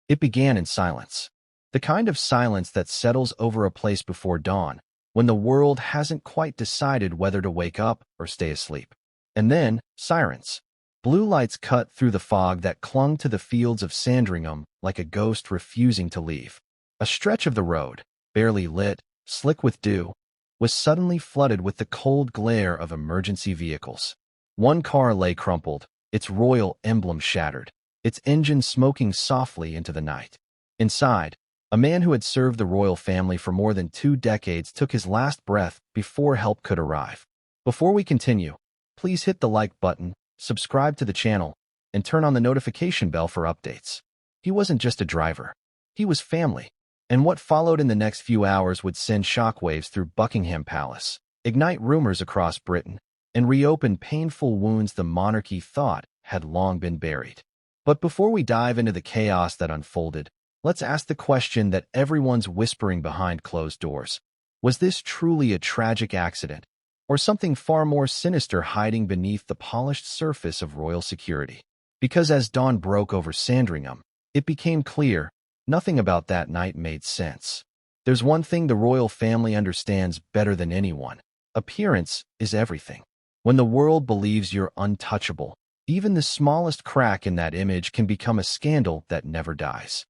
It began in silence. The kind of silence that settles over a place before dawn, when the world hasn't quite decided whether to wake up or stay asleep. And then, sirens. Blue lights cut through the fog that clung to the fields of Sandringham like a ghost refusing to leave. A stretch of the road, barely lit, slick with dew, was suddenly flooded with the cold glare of emergency vehicles. One car lay crumpled, its royal emblem shattered, its engine smoking softly into the night. Inside, a man who had served the royal family for more than 2 decades took his last breath before help could arrive. Before we continue, please hit the like button, subscribe to the channel, and turn on the notification bell for updates. He wasn't just a driver. He was family. And what followed in the next few hours would send shockwaves through Buckingham Palace, ignite rumors across Britain, and reopen painful wounds the monarchy thought had long been buried. But before we dive into the chaos that unfolded, let's ask the question that everyone's whispering behind closed doors. Was this truly a tragic accident, or something far more sinister hiding beneath the polished surface of royal security? Because as dawn broke over Sandringham, it became clear nothing about that night made sense. There's one thing the royal family understands better than anyone. Appearance is everything. When the world believes you're untouchable, even the smallest crack in that image can become a scandal that never dies.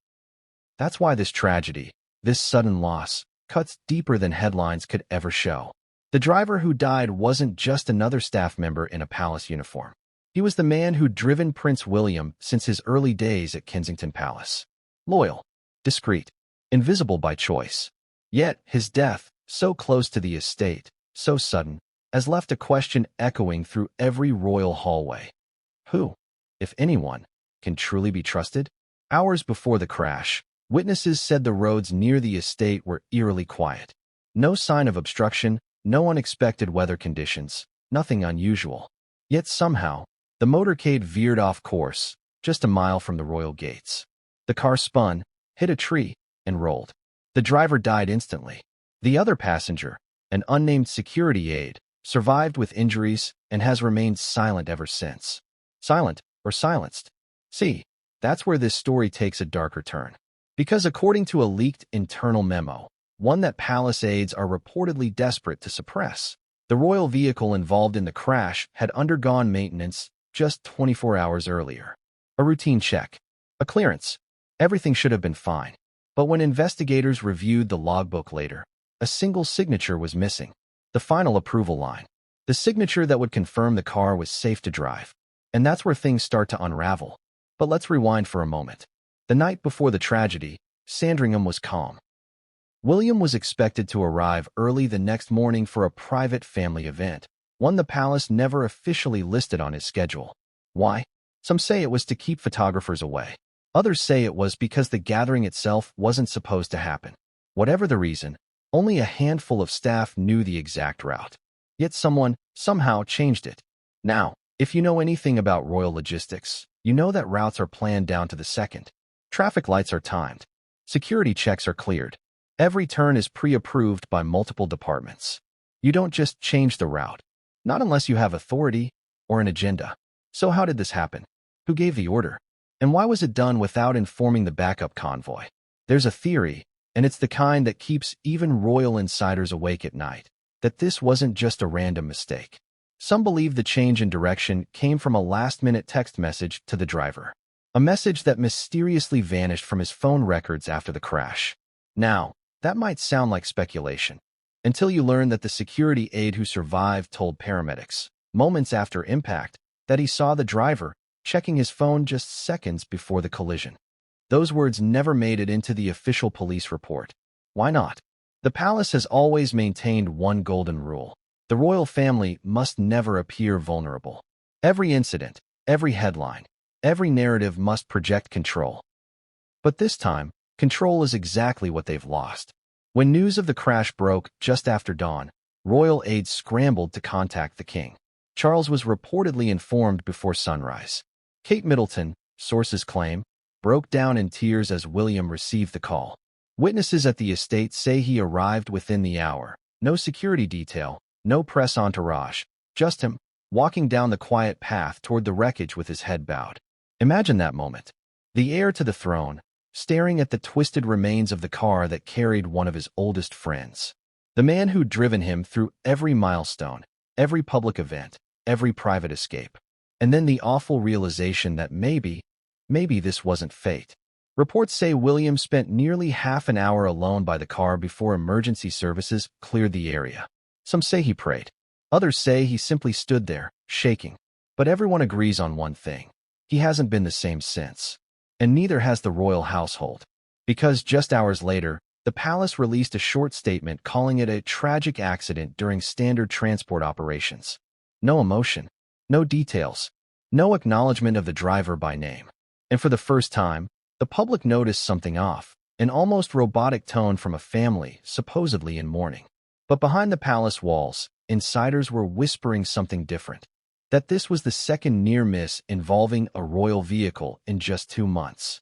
That's why this tragedy, this sudden loss, cuts deeper than headlines could ever show. The driver who died wasn't just another staff member in a palace uniform. He was the man who'd driven Prince William since his early days at Kensington Palace. Loyal, discreet, invisible by choice. Yet his death, so close to the estate, so sudden, has left a question echoing through every royal hallway. Who, if anyone, can truly be trusted? Hours before the crash, witnesses said the roads near the estate were eerily quiet. No sign of obstruction, no unexpected weather conditions, nothing unusual. Yet somehow, the motorcade veered off course, just a mile from the royal gates. The car spun, hit a tree, and rolled. The driver died instantly. The other passenger, an unnamed security aide, survived with injuries and has remained silent ever since. Silent or silenced? See, that's where this story takes a darker turn. Because according to a leaked internal memo, one that palace aides are reportedly desperate to suppress, the royal vehicle involved in the crash had undergone maintenance just 24 hours earlier. A routine check. A clearance. Everything should have been fine. But when investigators reviewed the logbook later, a single signature was missing. The final approval line. The signature that would confirm the car was safe to drive. And that's where things start to unravel. But let's rewind for a moment. The night before the tragedy, Sandringham was calm. William was expected to arrive early the next morning for a private family event, one the palace never officially listed on his schedule. Why? Some say it was to keep photographers away. Others say it was because the gathering itself wasn't supposed to happen. Whatever the reason, only a handful of staff knew the exact route. Yet someone, somehow, changed it. Now, if you know anything about royal logistics, you know that routes are planned down to the second. Traffic lights are timed. Security checks are cleared. Every turn is pre-approved by multiple departments. You don't just change the route. Not unless you have authority or an agenda. So how did this happen? Who gave the order? And why was it done without informing the backup convoy? There's a theory, and it's the kind that keeps even royal insiders awake at night, that this wasn't just a random mistake. Some believe the change in direction came from a last-minute text message to the driver. A message that mysteriously vanished from his phone records after the crash. Now, that might sound like speculation, until you learn that the security aide who survived told paramedics, moments after impact, that he saw the driver checking his phone just seconds before the collision. Those words never made it into the official police report. Why not? The palace has always maintained one golden rule. The royal family must never appear vulnerable. Every incident, every headline, every narrative must project control. But this time, control is exactly what they've lost. When news of the crash broke just after dawn, royal aides scrambled to contact the king. Charles was reportedly informed before sunrise. Kate Middleton, sources claim, broke down in tears as William received the call. Witnesses at the estate say he arrived within the hour. No security detail, no press entourage, just him, walking down the quiet path toward the wreckage with his head bowed. Imagine that moment. The heir to the throne, staring at the twisted remains of the car that carried one of his oldest friends. The man who'd driven him through every milestone, every public event, every private escape. And then the awful realization that maybe this wasn't fate. Reports say William spent nearly half an hour alone by the car before emergency services cleared the area. Some say he prayed. Others say he simply stood there, shaking. But everyone agrees on one thing. He hasn't been the same since. And neither has the royal household. Because just hours later, the palace released a short statement calling it a tragic accident during standard transport operations. No emotion, no details, no acknowledgement of the driver by name. And for the first time, the public noticed something off, an almost robotic tone from a family supposedly in mourning. But behind the palace walls, insiders were whispering something different. That this was the second near miss involving a royal vehicle in just 2 months.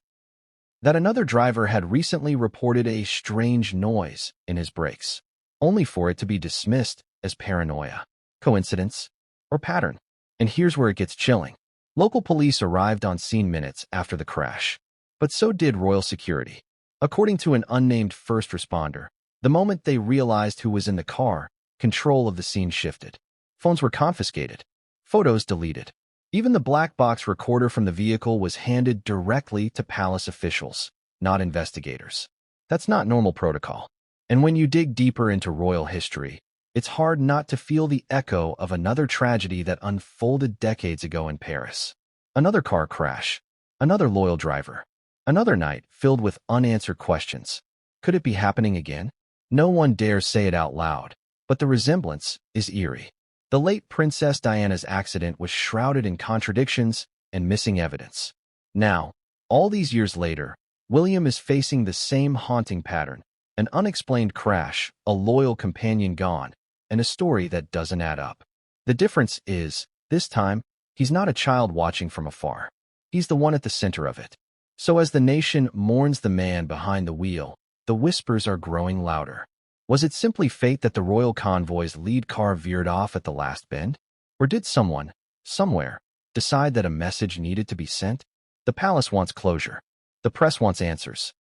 That another driver had recently reported a strange noise in his brakes, only for it to be dismissed as paranoia, coincidence, or pattern. And here's where it gets chilling. Local police arrived on scene minutes after the crash, but so did royal security. According to an unnamed first responder, the moment they realized who was in the car, control of the scene shifted. Phones were confiscated, photos deleted. Even the black box recorder from the vehicle was handed directly to palace officials, not investigators. That's not normal protocol. And when you dig deeper into royal history, it's hard not to feel the echo of another tragedy that unfolded decades ago in Paris. Another car crash, another loyal driver, another night filled with unanswered questions. Could it be happening again? No one dares say it out loud, but the resemblance is eerie. The late Princess Diana's accident was shrouded in contradictions and missing evidence. Now, all these years later, William is facing the same haunting pattern, an unexplained crash, a loyal companion gone, and a story that doesn't add up. The difference is, this time, he's not a child watching from afar. He's the one at the center of it. So as the nation mourns the man behind the wheel, the whispers are growing louder. Was it simply fate that the royal convoy's lead car veered off at the last bend? Or did someone, somewhere, decide that a message needed to be sent? The palace wants closure. The press wants answers.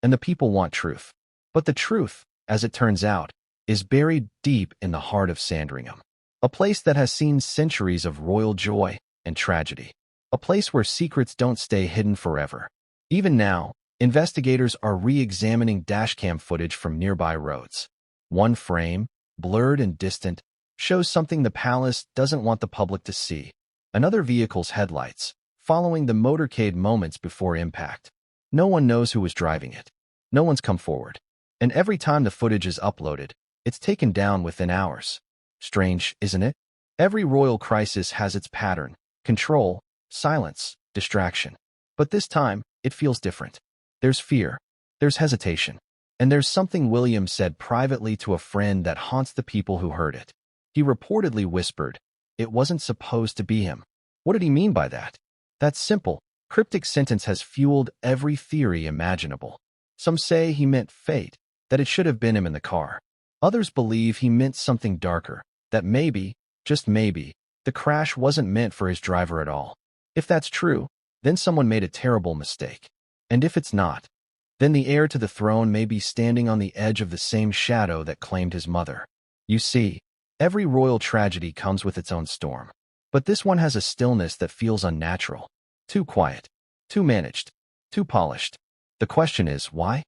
And the people want truth. But the truth, as it turns out, is buried deep in the heart of Sandringham. A place that has seen centuries of royal joy and tragedy. A place where secrets don't stay hidden forever. Even now, investigators are re-examining dashcam footage from nearby roads. One frame, blurred and distant, shows something the palace doesn't want the public to see. Another vehicle's headlights, following the motorcade moments before impact. No one knows who was driving it. No one's come forward. And every time the footage is uploaded, it's taken down within hours. Strange, isn't it? Every royal crisis has its pattern: control, silence, distraction. But this time, it feels different. There's fear, there's hesitation, and there's something William said privately to a friend that haunts the people who heard it. He reportedly whispered, "It wasn't supposed to be him." What did he mean by that? That simple, cryptic sentence has fueled every theory imaginable. Some say he meant fate, that it should have been him in the car. Others believe he meant something darker, that maybe, just maybe, the crash wasn't meant for his driver at all. If that's true, then someone made a terrible mistake. And if it's not, then the heir to the throne may be standing on the edge of the same shadow that claimed his mother. You see, every royal tragedy comes with its own storm. But this one has a stillness that feels unnatural. Too quiet, too managed, too polished. The question is, why?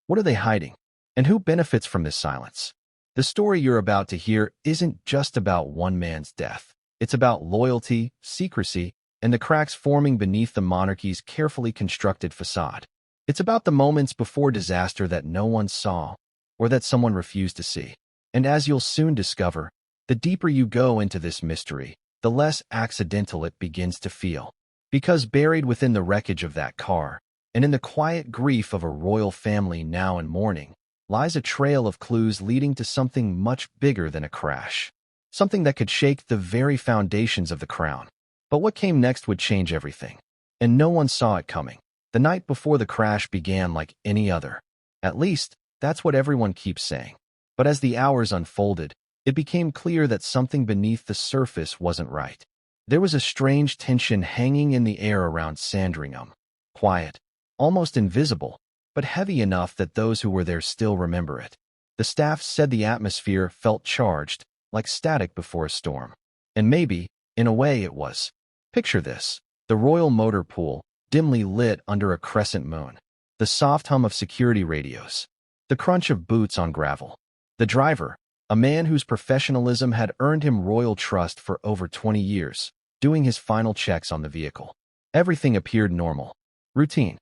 What are they hiding? And who benefits from this silence? The story you're about to hear isn't just about one man's death. It's about loyalty, secrecy, and the cracks forming beneath the monarchy's carefully constructed facade. It's about the moments before disaster that no one saw, or that someone refused to see. And as you'll soon discover, the deeper you go into this mystery, the less accidental it begins to feel. Because buried within the wreckage of that car, and in the quiet grief of a royal family now in mourning, lies a trail of clues leading to something much bigger than a crash. Something that could shake the very foundations of the crown. But what came next would change everything. And no one saw it coming. The night before the crash began like any other. At least, that's what everyone keeps saying. But as the hours unfolded, it became clear that something beneath the surface wasn't right. There was a strange tension hanging in the air around Sandringham. Quiet, almost invisible, but heavy enough that those who were there still remember it. The staff said the atmosphere felt charged, like static before a storm. And maybe, in a way, it was. Picture this: the Royal Motor Pool, dimly lit under a crescent moon. The soft hum of security radios. The crunch of boots on gravel. The driver, a man whose professionalism had earned him royal trust for over 20 years, doing his final checks on the vehicle. Everything appeared normal. Routine.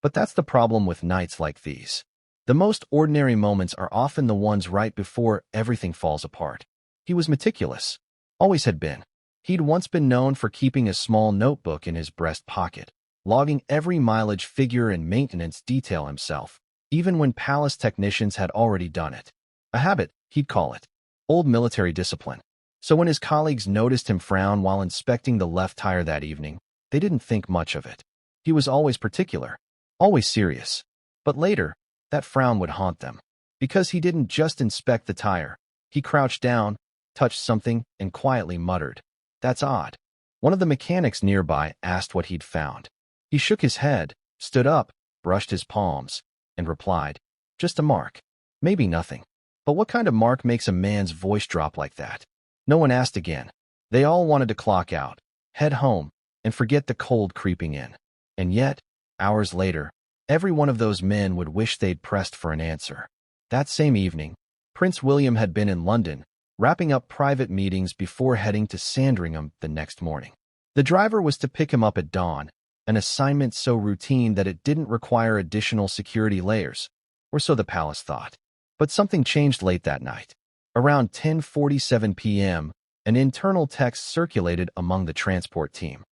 But that's the problem with nights like these. The most ordinary moments are often the ones right before everything falls apart. He was meticulous. Always had been. He'd once been known for keeping a small notebook in his breast pocket, logging every mileage figure and maintenance detail himself, even when palace technicians had already done it. A habit, he'd call it. Old military discipline. So when his colleagues noticed him frown while inspecting the left tire that evening, they didn't think much of it. He was always particular, always serious. But later, that frown would haunt them. Because he didn't just inspect the tire. He crouched down, touched something, and quietly muttered, "That's odd." One of the mechanics nearby asked what he'd found. He shook his head, stood up, brushed his palms, and replied, "Just a mark. Maybe nothing." But what kind of mark makes a man's voice drop like that? No one asked again. They all wanted to clock out, head home, and forget the cold creeping in. And yet, hours later, every one of those men would wish they'd pressed for an answer. That same evening, Prince William had been in London, wrapping up private meetings before heading to Sandringham the next morning. The driver was to pick him up at dawn, an assignment so routine that it didn't require additional security layers, or so the palace thought. But something changed late that night. Around 10:47 p.m., an internal text circulated among the transport team.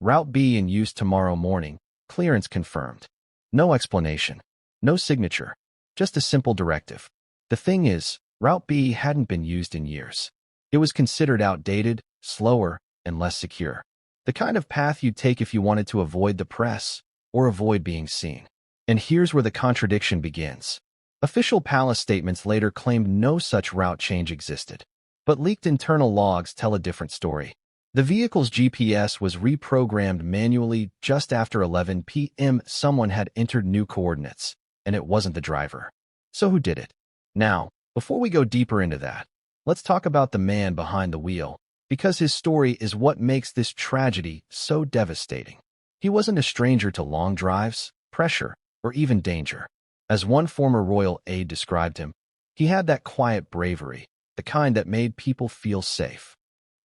Route B in use tomorrow morning, clearance confirmed. No explanation, no signature, just a simple directive. The thing is, Route B hadn't been used in years. It was considered outdated, slower, and less secure. The kind of path you'd take if you wanted to avoid the press or avoid being seen. And here's where the contradiction begins. Official palace statements later claimed no such route change existed. But leaked internal logs tell a different story. The vehicle's GPS was reprogrammed manually just after 11 p.m. Someone had entered new coordinates, and it wasn't the driver. So who did it? Now, before we go deeper into that, let's talk about the man behind the wheel, because his story is what makes this tragedy so devastating. He wasn't a stranger to long drives, pressure, or even danger. As one former royal aide described him, he had that quiet bravery, the kind that made people feel safe.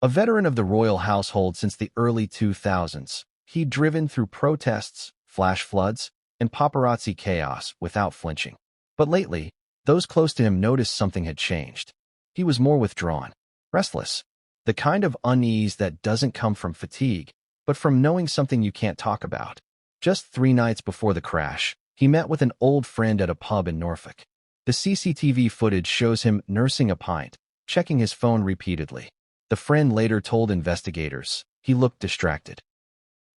A veteran of the royal household since the early 2000s, he'd driven through protests, flash floods, and paparazzi chaos without flinching. But lately, those close to him noticed something had changed. He was more withdrawn, restless, the kind of unease that doesn't come from fatigue, but from knowing something you can't talk about. Just 3 nights before the crash, he met with an old friend at a pub in Norfolk. The CCTV footage shows him nursing a pint, checking his phone repeatedly. The friend later told investigators he looked distracted.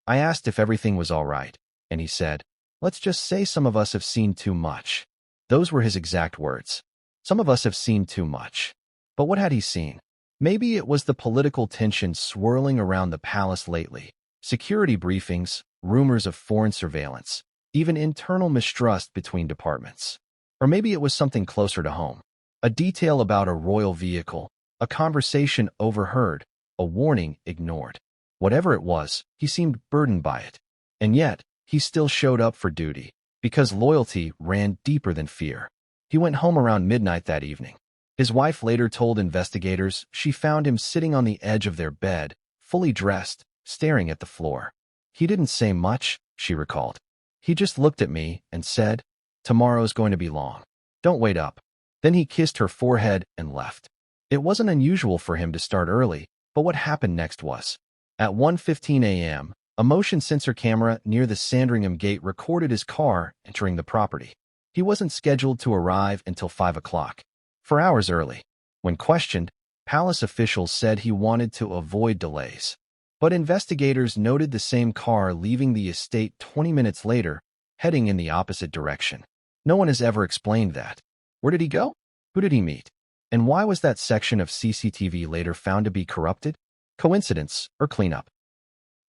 I asked if everything was all right, and he said, "Let's just say some of us have seen too much." Those were his exact words. Some of us have seen too much. But what had he seen? Maybe it was the political tension swirling around the palace lately. Security briefings, rumors of foreign surveillance, even internal mistrust between departments. Or maybe it was something closer to home. A detail about a royal vehicle, a conversation overheard, a warning ignored. Whatever it was, he seemed burdened by it. And yet, he still showed up for duty, because loyalty ran deeper than fear. He went home around midnight that evening. His wife later told investigators she found him sitting on the edge of their bed, fully dressed, staring at the floor. He didn't say much, she recalled. He just looked at me and said, "Tomorrow's going to be long. Don't wait up." Then he kissed her forehead and left. It wasn't unusual for him to start early, but what happened next was. At 1:15 a.m., a motion sensor camera near the Sandringham gate recorded his car entering the property. He wasn't scheduled to arrive until 5 o'clock, 4 hours early. When questioned, palace officials said he wanted to avoid delays. But investigators noted the same car leaving the estate 20 minutes later, heading in the opposite direction. No one has ever explained that. Where did he go? Who did he meet? And why was that section of CCTV later found to be corrupted? Coincidence or cleanup?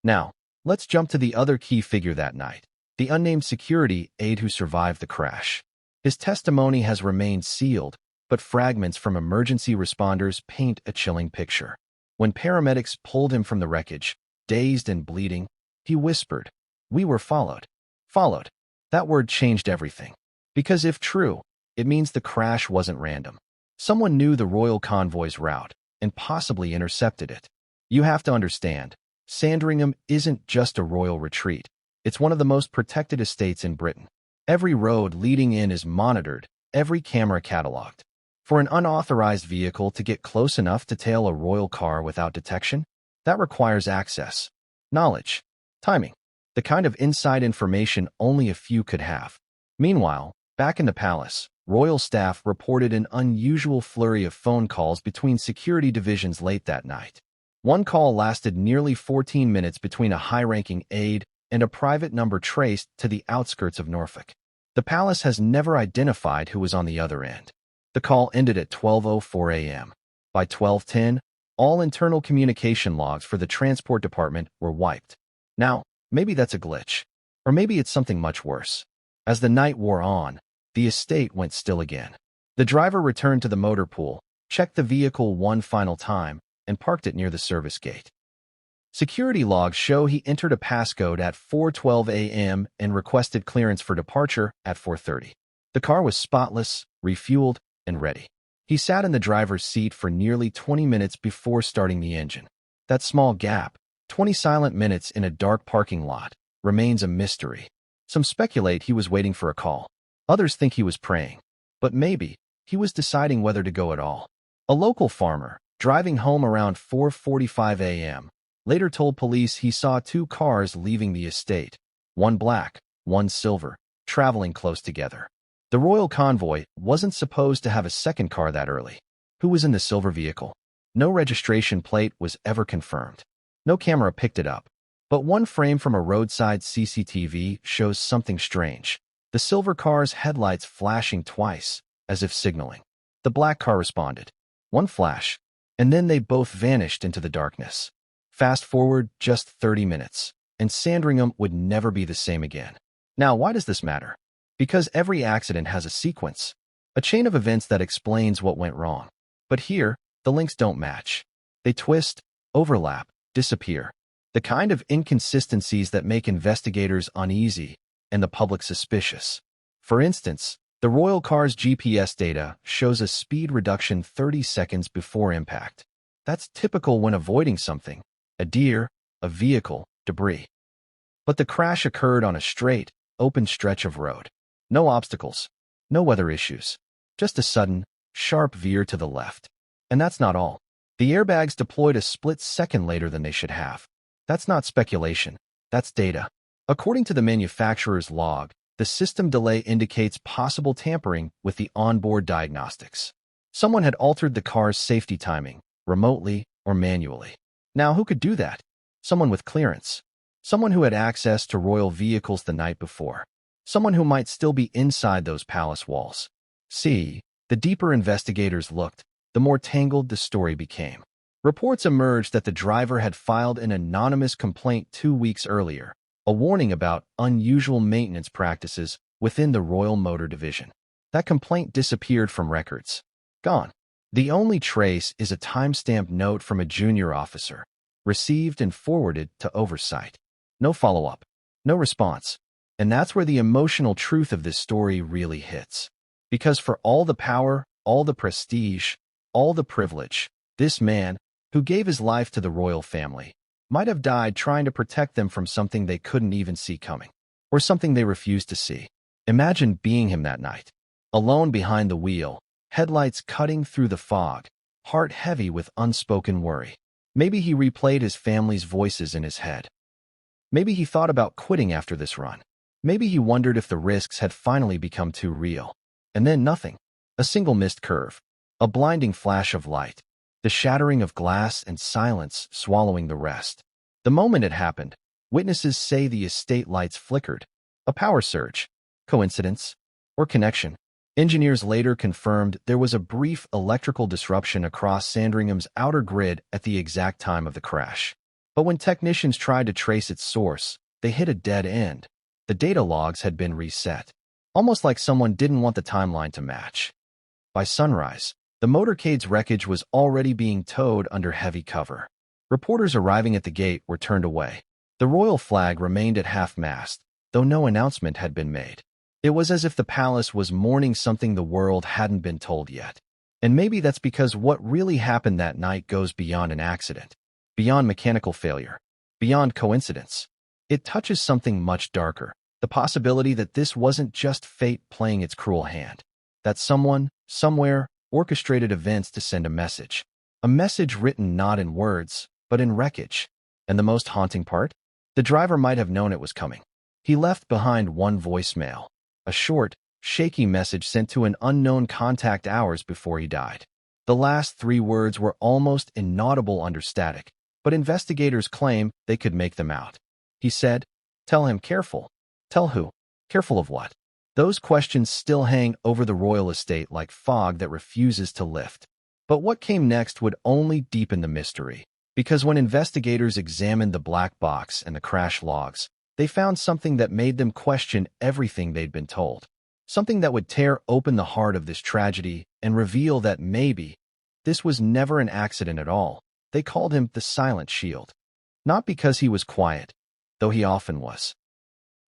Now, let's jump to the other key figure that night, the unnamed security aide who survived the crash. His testimony has remained sealed, but fragments from emergency responders paint a chilling picture. When paramedics pulled him from the wreckage, dazed and bleeding, he whispered, "We were followed." Followed. That word changed everything. Because if true, it means the crash wasn't random. Someone knew the royal convoy's route and possibly intercepted it. You have to understand, Sandringham isn't just a royal retreat. It's one of the most protected estates in Britain. Every road leading in is monitored, every camera cataloged. For an unauthorized vehicle to get close enough to tail a royal car without detection, that requires access, knowledge, timing, the kind of inside information only a few could have. Meanwhile, back in the palace, royal staff reported an unusual flurry of phone calls between security divisions late that night. One call lasted nearly 14 minutes between a high-ranking aide and a private number traced to the outskirts of Norfolk. The palace has never identified who was on the other end. The call ended at 12:04 a.m. By 12:10, all internal communication logs for the transport department were wiped. Now, maybe that's a glitch. Or maybe it's something much worse. As the night wore on, the estate went still again. The driver returned to the motor pool, checked the vehicle one final time, and parked it near the service gate. Security logs show he entered a passcode at 4:12 a.m. and requested clearance for departure at 4:30. The car was spotless, refueled, and ready. He sat in the driver's seat for nearly 20 minutes before starting the engine. That small gap, 20 silent minutes in a dark parking lot, remains a mystery. Some speculate he was waiting for a call. Others think he was praying. But maybe he was deciding whether to go at all. A local farmer, driving home around 4:45 a.m., later told police he saw two cars leaving the estate, one black, one silver, traveling close together. The royal convoy wasn't supposed to have a second car that early. Who was in the silver vehicle? No registration plate was ever confirmed. No camera picked it up. But one frame from a roadside CCTV shows something strange. The silver car's headlights flashing twice, as if signaling. The black car responded. One flash, and then they both vanished into the darkness. Fast forward just 30 minutes, and Sandringham would never be the same again. Now, why does this matter? Because every accident has a sequence, a chain of events that explains what went wrong. But here, the links don't match. They twist, overlap, disappear. The kind of inconsistencies that make investigators uneasy and the public suspicious. For instance, the royal car's GPS data shows a speed reduction 30 seconds before impact. That's typical when avoiding something, a deer, a vehicle, debris. But the crash occurred on a straight, open stretch of road. No obstacles, no weather issues, just a sudden, sharp veer to the left. And that's not all. The airbags deployed a split second later than they should have. That's not speculation, that's data. According to the manufacturer's log, the system delay indicates possible tampering with the onboard diagnostics. Someone had altered the car's safety timing, remotely or manually. Now, who could do that? Someone with clearance. Someone who had access to royal vehicles the night before. Someone who might still be inside those palace walls. See, the deeper investigators looked, the more tangled the story became. Reports emerged that the driver had filed an anonymous complaint 2 weeks earlier, a warning about unusual maintenance practices within the Royal Motor Division. That complaint disappeared from records. Gone. The only trace is a time-stamped note from a junior officer, received and forwarded to oversight. No follow-up, no response. And that's where the emotional truth of this story really hits. Because for all the power, all the prestige, all the privilege, this man, who gave his life to the royal family, might have died trying to protect them from something they couldn't even see coming, or something they refused to see. Imagine being him that night, alone behind the wheel, headlights cutting through the fog, heart heavy with unspoken worry. Maybe he replayed his family's voices in his head. Maybe he thought about quitting after this run. Maybe he wondered if the risks had finally become too real. And then nothing. A single missed curve. A blinding flash of light. The shattering of glass and silence swallowing the rest. The moment it happened, witnesses say the estate lights flickered. A power surge. Coincidence? Or connection? Engineers later confirmed there was a brief electrical disruption across Sandringham's outer grid at the exact time of the crash. But when technicians tried to trace its source, they hit a dead end. The data logs had been reset, almost like someone didn't want the timeline to match. By sunrise, the motorcade's wreckage was already being towed under heavy cover. Reporters arriving at the gate were turned away. The royal flag remained at half-mast, though no announcement had been made. It was as if the palace was mourning something the world hadn't been told yet. And maybe that's because what really happened that night goes beyond an accident, beyond mechanical failure, beyond coincidence. It touches something much darker, the possibility that this wasn't just fate playing its cruel hand, that someone, somewhere, orchestrated events to send a message written not in words, but in wreckage. And the most haunting part? The driver might have known it was coming. He left behind one voicemail, a short, shaky message sent to an unknown contact hours before he died. The last 3 words were almost inaudible under static, but investigators claim they could make them out. He said, "Tell him careful." Tell who? Careful of what? Those questions still hang over the royal estate like fog that refuses to lift. But what came next would only deepen the mystery, because when investigators examined the black box and the crash logs, they found something that made them question everything they'd been told. Something that would tear open the heart of this tragedy and reveal that maybe this was never an accident at all. They called him the Silent Shield. Not because he was quiet, though he often was,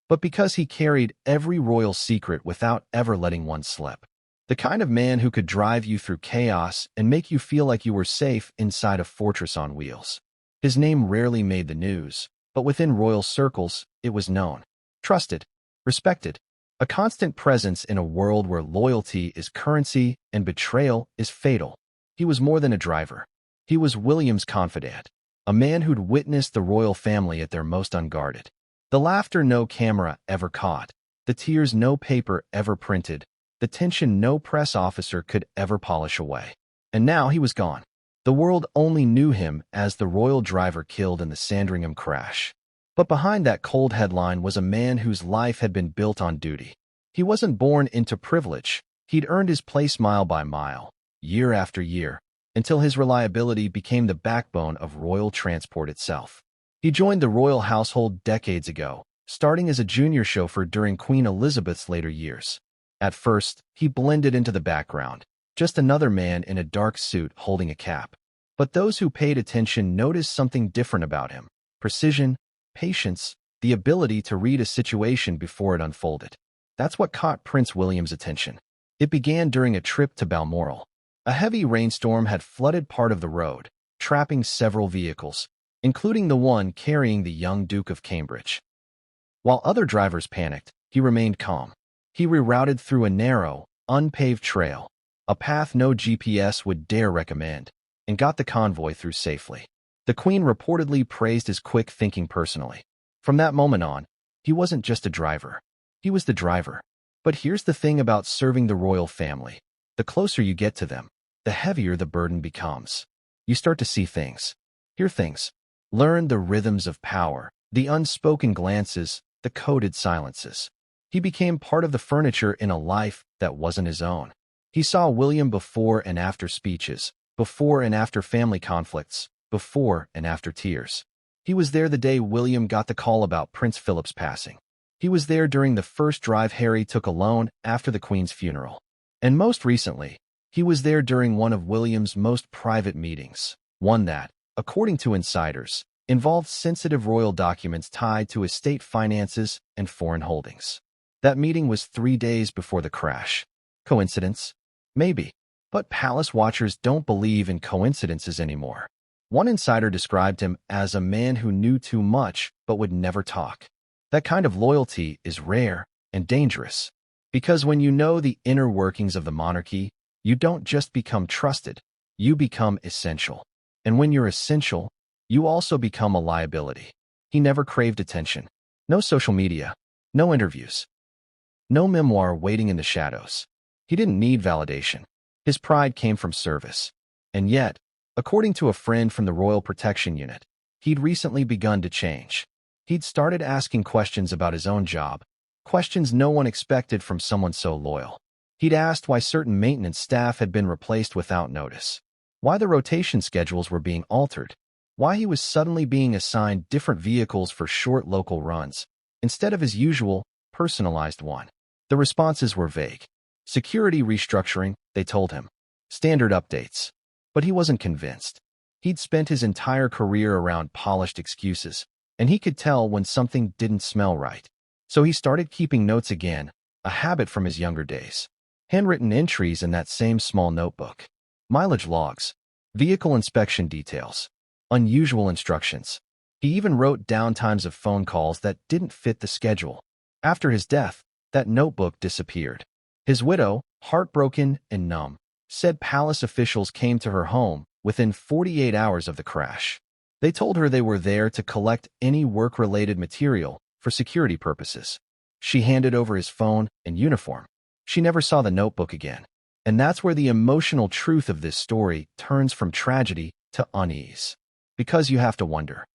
but because he carried every royal secret without ever letting one slip. The kind of man who could drive you through chaos and make you feel like you were safe inside a fortress on wheels. His name rarely made the news, but within royal circles, it was known, trusted, respected. A constant presence in a world where loyalty is currency and betrayal is fatal. He was more than a driver. He was William's confidant, a man who'd witnessed the royal family at their most unguarded. The laughter no camera ever caught, the tears no paper ever printed, the tension no press officer could ever polish away. And now he was gone. The world only knew him as the royal driver killed in the Sandringham crash. But behind that cold headline was a man whose life had been built on duty. He wasn't born into privilege. He'd earned his place mile by mile, year after year, until his reliability became the backbone of royal transport itself. He joined the royal household decades ago, starting as a junior chauffeur during Queen Elizabeth's later years. At first, he blended into the background, just another man in a dark suit holding a cap. But those who paid attention noticed something different about him: precision, patience, the ability to read a situation before it unfolded. That's what caught Prince William's attention. It began during a trip to Balmoral. A heavy rainstorm had flooded part of the road, trapping several vehicles, including the one carrying the young Duke of Cambridge. While other drivers panicked, he remained calm. He rerouted through a narrow, unpaved trail, a path no GPS would dare recommend, and got the convoy through safely. The Queen reportedly praised his quick thinking personally. From that moment on, he wasn't just a driver. He was the driver. But here's the thing about serving the royal family. The closer you get to them, the heavier the burden becomes. You start to see things, hear things, learn the rhythms of power, the unspoken glances, the coded silences. He became part of the furniture in a life that wasn't his own. He saw William before and after speeches, before and after family conflicts, before and after tears. He was there the day William got the call about Prince Philip's passing. He was there during the first drive Harry took alone after the Queen's funeral. And most recently, he was there during one of William's most private meetings, one that, according to insiders, involved sensitive royal documents tied to estate finances and foreign holdings. That meeting was 3 days before the crash. Coincidence? Maybe. But palace watchers don't believe in coincidences anymore. One insider described him as a man who knew too much but would never talk. That kind of loyalty is rare and dangerous, because when you know the inner workings of the monarchy, you don't just become trusted, you become essential. And when you're essential, you also become a liability. He never craved attention. No social media, no interviews, no memoir waiting in the shadows. He didn't need validation. His pride came from service. And yet, according to a friend from the Royal Protection Unit, he'd recently begun to change. He'd started asking questions about his own job, questions no one expected from someone so loyal. He'd asked why certain maintenance staff had been replaced without notice, why the rotation schedules were being altered, why he was suddenly being assigned different vehicles for short local runs, instead of his usual personalized one. The responses were vague. Security restructuring, they told him. Standard updates. But he wasn't convinced. He'd spent his entire career around polished excuses, and he could tell when something didn't smell right. So he started keeping notes again, a habit from his younger days. Handwritten entries in that same small notebook. Mileage logs. Vehicle inspection details. Unusual instructions. He even wrote down times of phone calls that didn't fit the schedule. After his death, that notebook disappeared. His widow, heartbroken and numb, said palace officials came to her home within 48 hours of the crash. They told her they were there to collect any work-related material for security purposes. She handed over his phone and uniform. She never saw the notebook again. And that's where the emotional truth of this story turns from tragedy to unease. Because you have to wonder,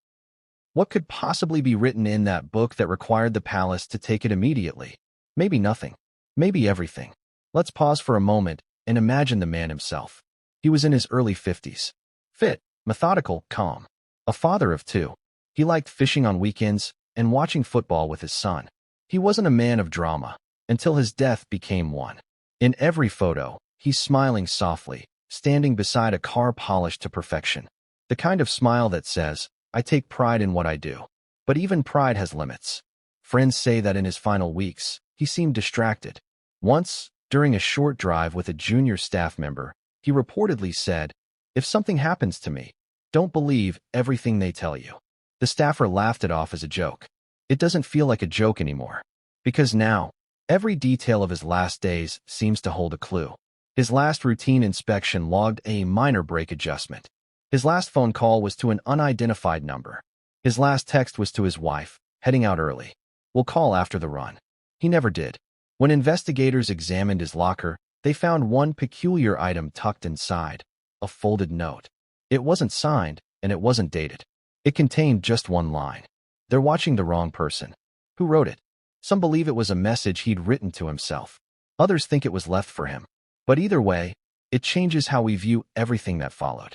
what could possibly be written in that book that required the palace to take it immediately? Maybe nothing. Maybe everything. Let's pause for a moment and imagine the man himself. He was in his early 50s. Fit, methodical, calm. A father of two. He liked fishing on weekends and watching football with his son. He wasn't a man of drama until his death became one. In every photo, he's smiling softly, standing beside a car polished to perfection. The kind of smile that says, I take pride in what I do. But even pride has limits. Friends say that in his final weeks, he seemed distracted. Once, during a short drive with a junior staff member, he reportedly said, if something happens to me, don't believe everything they tell you. The staffer laughed it off as a joke. It doesn't feel like a joke anymore. Because now, every detail of his last days seems to hold a clue. His last routine inspection logged a minor brake adjustment. His last phone call was to an unidentified number. His last text was to his wife, heading out early. We'll call after the run. He never did. When investigators examined his locker, they found one peculiar item tucked inside, a folded note. It wasn't signed, and it wasn't dated. It contained just one line. They're watching the wrong person. Who wrote it? Some believe it was a message he'd written to himself. Others think it was left for him. But either way, it changes how we view everything that followed.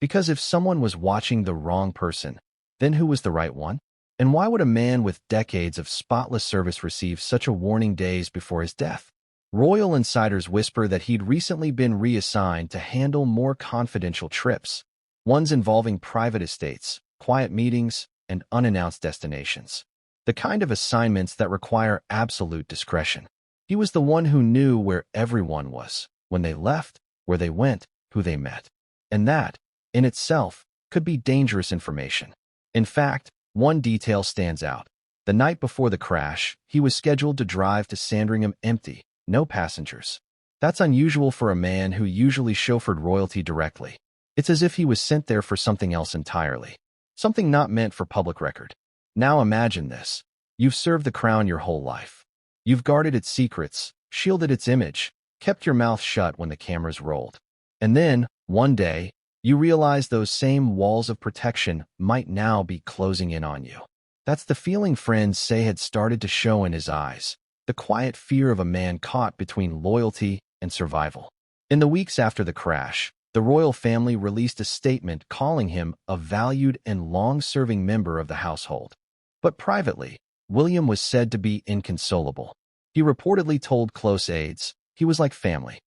Because if someone was watching the wrong person, then who was the right one? And why would a man with decades of spotless service receive such a warning days before his death? Royal insiders whisper that he'd recently been reassigned to handle more confidential trips, ones involving private estates, quiet meetings, and unannounced destinations. The kind of assignments that require absolute discretion. He was the one who knew where everyone was, when they left, where they went, who they met. And that, in itself, could be dangerous information. In fact, one detail stands out. The night before the crash, he was scheduled to drive to Sandringham empty, no passengers. That's unusual for a man who usually chauffeured royalty directly. It's as if he was sent there for something else entirely. Something not meant for public record. Now imagine this. You've served the crown your whole life. You've guarded its secrets, shielded its image, kept your mouth shut when the cameras rolled. And then, one day, you realize those same walls of protection might now be closing in on you. That's the feeling friends say had started to show in his eyes, the quiet fear of a man caught between loyalty and survival. In the weeks after the crash, the royal family released a statement calling him a valued and long-serving member of the household. But privately, William was said to be inconsolable. He reportedly told close aides, he was like family.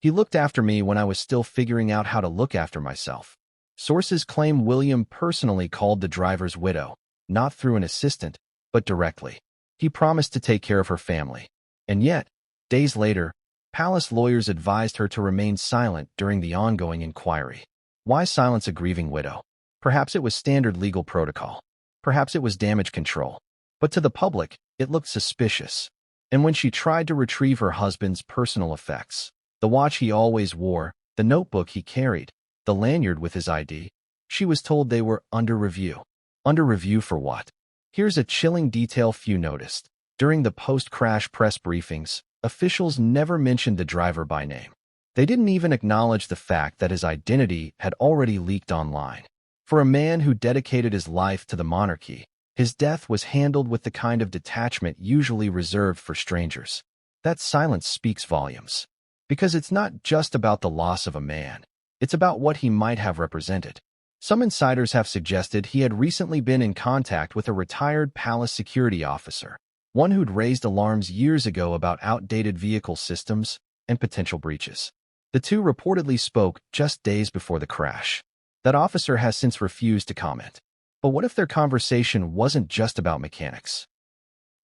He looked after me when I was still figuring out how to look after myself. Sources claim William personally called the driver's widow, not through an assistant, but directly. He promised to take care of her family. And yet, days later, palace lawyers advised her to remain silent during the ongoing inquiry. Why silence a grieving widow? Perhaps it was standard legal protocol. Perhaps it was damage control. But to the public, it looked suspicious. And when she tried to retrieve her husband's personal effects, the watch he always wore, the notebook he carried, the lanyard with his ID, she was told they were under review. Under review for what? Here's a chilling detail few noticed. During the post-crash press briefings, officials never mentioned the driver by name. They didn't even acknowledge the fact that his identity had already leaked online. For a man who dedicated his life to the monarchy, his death was handled with the kind of detachment usually reserved for strangers. That silence speaks volumes. Because it's not just about the loss of a man. It's about what he might have represented. Some insiders have suggested he had recently been in contact with a retired palace security officer, one who'd raised alarms years ago about outdated vehicle systems and potential breaches. The two reportedly spoke just days before the crash. That officer has since refused to comment. But what if their conversation wasn't just about mechanics?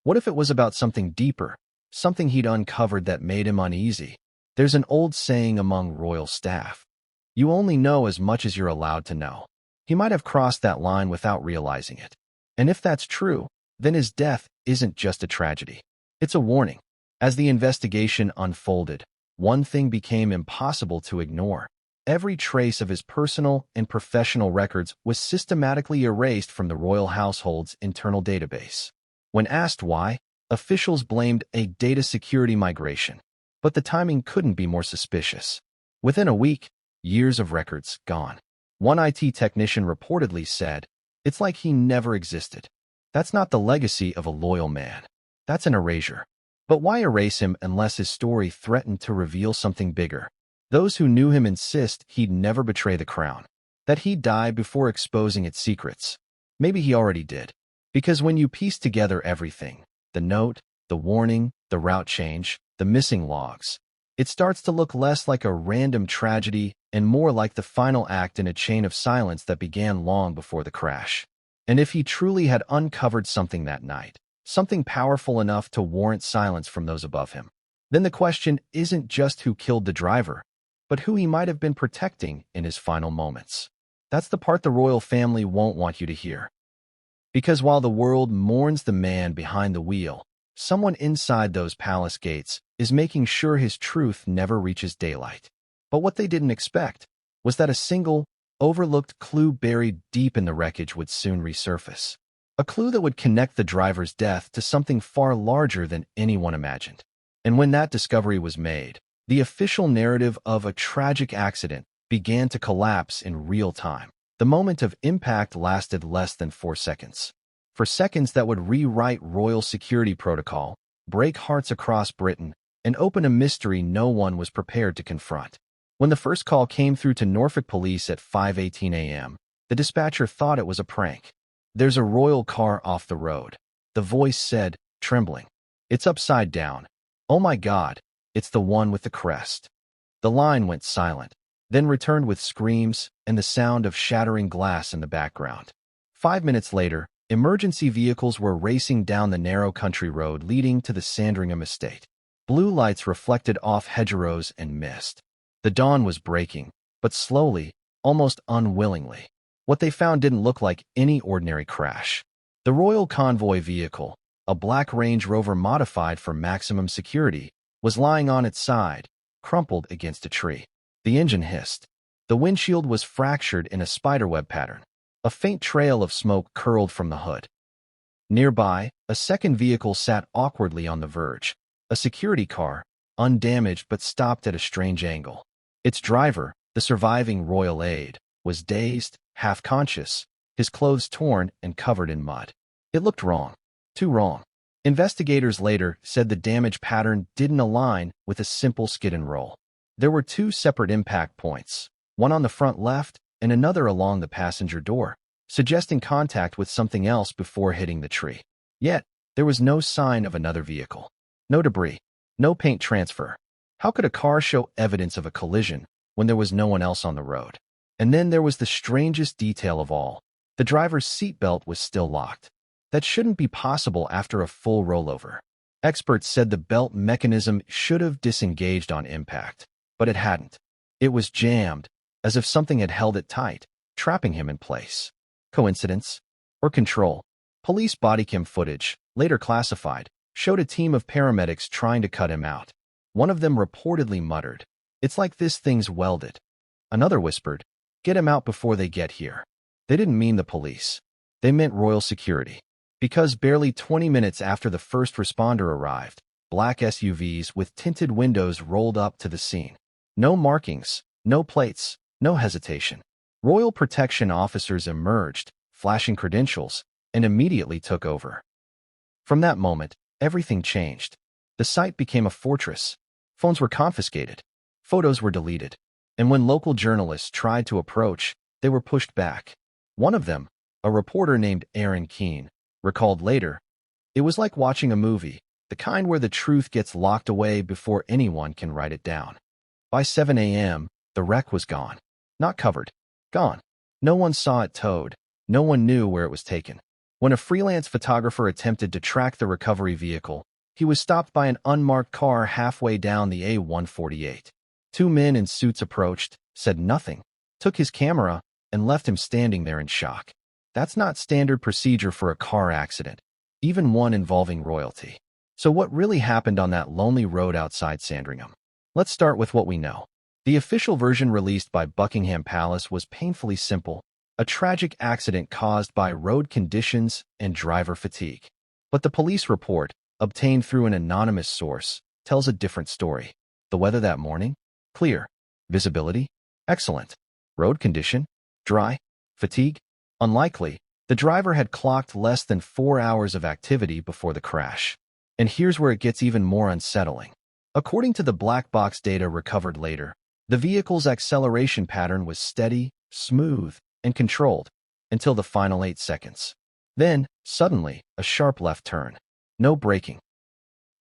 What if it was about something deeper, something he'd uncovered that made him uneasy? There's an old saying among royal staff: you only know as much as you're allowed to know. He might have crossed that line without realizing it. And if that's true, then his death isn't just a tragedy. It's a warning. As the investigation unfolded, one thing became impossible to ignore. Every trace of his personal and professional records was systematically erased from the royal household's internal database. When asked why, officials blamed a data security migration. But the timing couldn't be more suspicious. Within a week, years of records gone. One IT technician reportedly said, "It's like he never existed." That's not the legacy of a loyal man. That's an erasure. But why erase him unless his story threatened to reveal something bigger? Those who knew him insist he'd never betray the crown, that he'd die before exposing its secrets. Maybe he already did. Because when you piece together everything, the note, the warning, the route change, the missing logs, it starts to look less like a random tragedy and more like the final act in a chain of silence that began long before the crash. And if he truly had uncovered something that night, something powerful enough to warrant silence from those above him, then the question isn't just who killed the driver, but who he might have been protecting in his final moments. That's the part the royal family won't want you to hear. Because while the world mourns the man behind the wheel, someone inside those palace gates is making sure his truth never reaches daylight. But what they didn't expect was that a single, overlooked clue buried deep in the wreckage would soon resurface. A clue that would connect the driver's death to something far larger than anyone imagined. And when that discovery was made, the official narrative of a tragic accident began to collapse in real time. The moment of impact lasted less than 4 seconds. For seconds that would rewrite royal security protocol, break hearts across Britain, and open a mystery no one was prepared to confront. When the first call came through to Norfolk police at 5:18 a.m., the dispatcher thought it was a prank. "There's a royal car off the road," the voice said, trembling. "It's upside down. Oh my God, it's the one with the crest." The line went silent, then returned with screams and the sound of shattering glass in the background. 5 minutes later, emergency vehicles were racing down the narrow country road leading to the Sandringham Estate. Blue lights reflected off hedgerows and mist. The dawn was breaking, but slowly, almost unwillingly. What they found didn't look like any ordinary crash. The royal convoy vehicle, a black Range Rover modified for maximum security, was lying on its side, crumpled against a tree. The engine hissed. The windshield was fractured in a spiderweb pattern. A faint trail of smoke curled from the hood. Nearby, a second vehicle sat awkwardly on the verge. A security car, undamaged but stopped at a strange angle. Its driver, the surviving royal aide, was dazed, half-conscious, his clothes torn and covered in mud. It looked wrong. Too wrong. Investigators later said the damage pattern didn't align with a simple skid and roll. There were 2 separate impact points, one on the front left and another along the passenger door, suggesting contact with something else before hitting the tree. Yet, there was no sign of another vehicle. No debris. No paint transfer. How could a car show evidence of a collision when there was no one else on the road? And then there was the strangest detail of all. The driver's seatbelt was still locked. That shouldn't be possible after a full rollover. Experts said the belt mechanism should have disengaged on impact, but it hadn't. It was jammed, as if something had held it tight, trapping him in place. Coincidence? Or control? Police bodycam footage, later classified, showed a team of paramedics trying to cut him out. One of them reportedly muttered, "It's like this thing's welded." Another whispered, "Get him out before they get here." They didn't mean the police. They meant royal security. Because barely 20 minutes after the first responder arrived, black SUVs with tinted windows rolled up to the scene. No markings, no plates, no hesitation. Royal protection officers emerged, flashing credentials, and immediately took over. From that moment, everything changed. The site became a fortress. Phones were confiscated. Photos were deleted. And when local journalists tried to approach, they were pushed back. One of them, a reporter named Aaron Keane, recalled later, It was like watching a movie, the kind where the truth gets locked away before anyone can write it down. By 7 a.m., the wreck was gone. Not covered. Gone. No one saw it towed. No one knew where it was taken. When a freelance photographer attempted to track the recovery vehicle, he was stopped by an unmarked car halfway down the A148. Two men in suits approached, said nothing, took his camera, and left him standing there in shock. That's not standard procedure for a car accident, even one involving royalty. So what really happened on that lonely road outside Sandringham? Let's start with what we know. The official version released by Buckingham Palace was painfully simple, a tragic accident caused by road conditions and driver fatigue. But the police report, obtained through an anonymous source, tells a different story. The weather that morning? Clear. Visibility? Excellent. Road condition? Dry. Fatigue? Unlikely. The driver had clocked less than 4 hours of activity before the crash. And here's where it gets even more unsettling. According to the black box data recovered later, the vehicle's acceleration pattern was steady, smooth, and controlled until the final 8 seconds. Then, suddenly, a sharp left turn. No braking.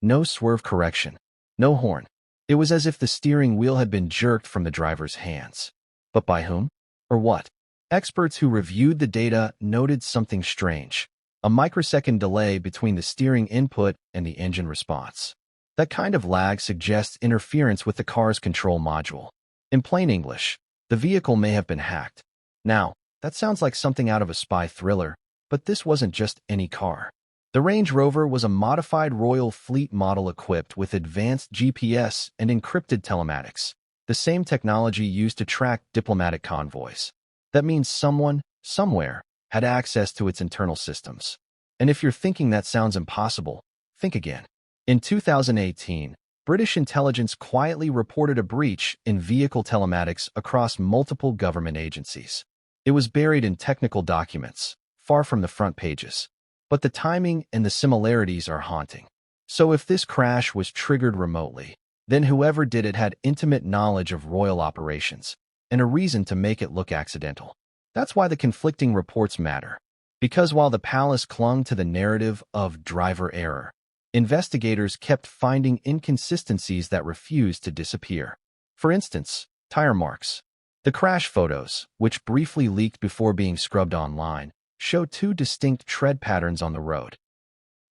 No swerve correction. No horn. It was as if the steering wheel had been jerked from the driver's hands. But by whom? Or what? Experts who reviewed the data noted something strange. A microsecond delay between the steering input and the engine response. That kind of lag suggests interference with the car's control module. In plain English, the vehicle may have been hacked. Now, that sounds like something out of a spy thriller, but this wasn't just any car. The Range Rover was a modified Royal Fleet model equipped with advanced GPS and encrypted telematics, the same technology used to track diplomatic convoys. That means someone, somewhere, had access to its internal systems. And if you're thinking that sounds impossible, think again. In 2018, British intelligence quietly reported a breach in vehicle telematics across multiple government agencies. It was buried in technical documents, far from the front pages. But the timing and the similarities are haunting. So if this crash was triggered remotely, then whoever did it had intimate knowledge of royal operations and a reason to make it look accidental. That's why the conflicting reports matter. Because while the palace clung to the narrative of driver error, investigators kept finding inconsistencies that refused to disappear. For instance, tire marks. The crash photos, which briefly leaked before being scrubbed online, show two distinct tread patterns on the road.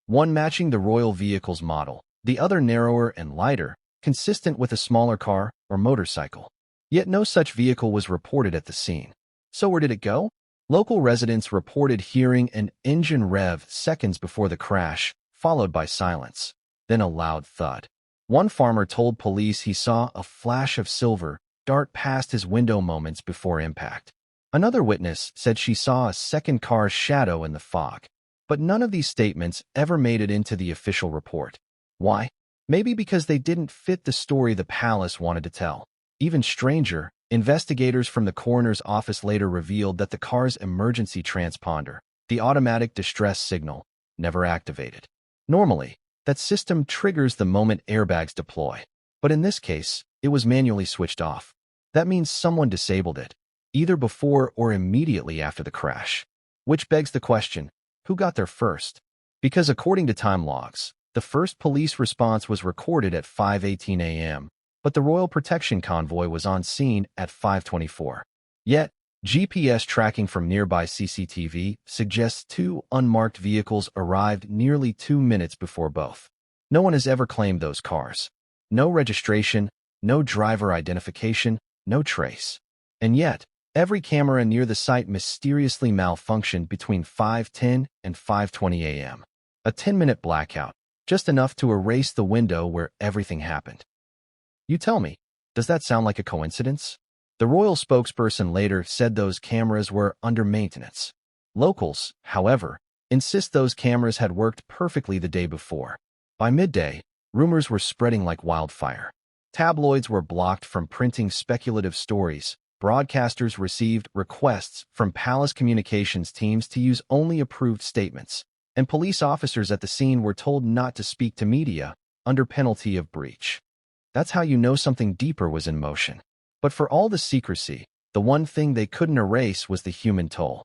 One matching the royal vehicle's model, the other narrower and lighter, consistent with a smaller car or motorcycle. Yet no such vehicle was reported at the scene. So where did it go? Local residents reported hearing an engine rev seconds before the crash, followed by silence, then a loud thud. One farmer told police he saw a flash of silver dart past his window moments before impact. Another witness said she saw a second car's shadow in the fog. But none of these statements ever made it into the official report. Why? Maybe because they didn't fit the story the palace wanted to tell. Even stranger, investigators from the coroner's office later revealed that the car's emergency transponder, the automatic distress signal, never activated. Normally, that system triggers the moment airbags deploy. But in this case, it was manually switched off. That means someone disabled it, either before or immediately after the crash. Which begs the question, who got there first? Because according to time logs, the first police response was recorded at 5:18 a.m., but the Royal Protection Convoy was on scene at 5:24. Yet, GPS tracking from nearby CCTV suggests two unmarked vehicles arrived nearly 2 minutes before both. No one has ever claimed those cars. No registration, no driver identification, no trace. And yet, every camera near the site mysteriously malfunctioned between 5:10 and 5:20 a.m. A 10-minute blackout, just enough to erase the window where everything happened. You tell me, does that sound like a coincidence? The royal spokesperson later said those cameras were under maintenance. Locals, however, insist those cameras had worked perfectly the day before. By midday, rumors were spreading like wildfire. Tabloids were blocked from printing speculative stories. Broadcasters received requests from palace communications teams to use only approved statements, and police officers at the scene were told not to speak to media under penalty of breach. That's how you know something deeper was in motion. But for all the secrecy, the one thing they couldn't erase was the human toll.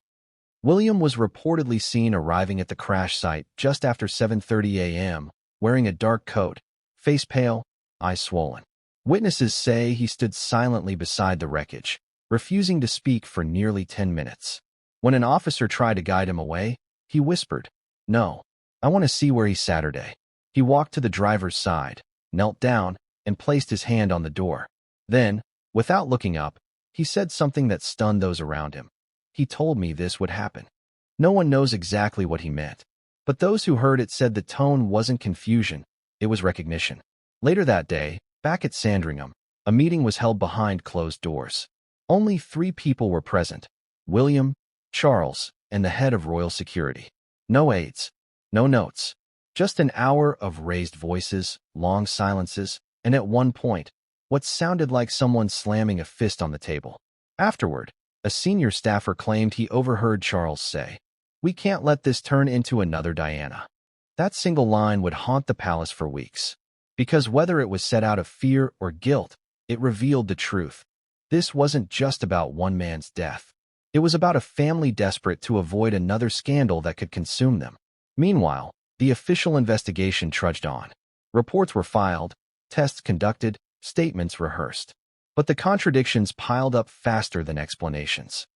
William was reportedly seen arriving at the crash site just after 7:30 a.m., wearing a dark coat, face pale, eyes swollen. Witnesses say he stood silently beside the wreckage, refusing to speak for nearly 10 minutes. When an officer tried to guide him away, he whispered, "No, I want to see where he's Saturday." He walked to the driver's side, knelt down, and placed his hand on the door. Then, without looking up, he said something that stunned those around him. "He told me this would happen." No one knows exactly what he meant, but those who heard it said the tone wasn't confusion, it was recognition. Later that day, back at Sandringham, a meeting was held behind closed doors. Only 3 people were present: William, Charles, and the head of royal security. No aides, no notes, just an hour of raised voices, long silences, and at one point, what sounded like someone slamming a fist on the table. Afterward, a senior staffer claimed he overheard Charles say, "We can't let this turn into another Diana." That single line would haunt the palace for weeks, because whether it was said out of fear or guilt, it revealed the truth. This wasn't just about one man's death. It was about a family desperate to avoid another scandal that could consume them. Meanwhile, the official investigation trudged on. Reports were filed, tests conducted, statements rehearsed. But the contradictions piled up faster than explanations.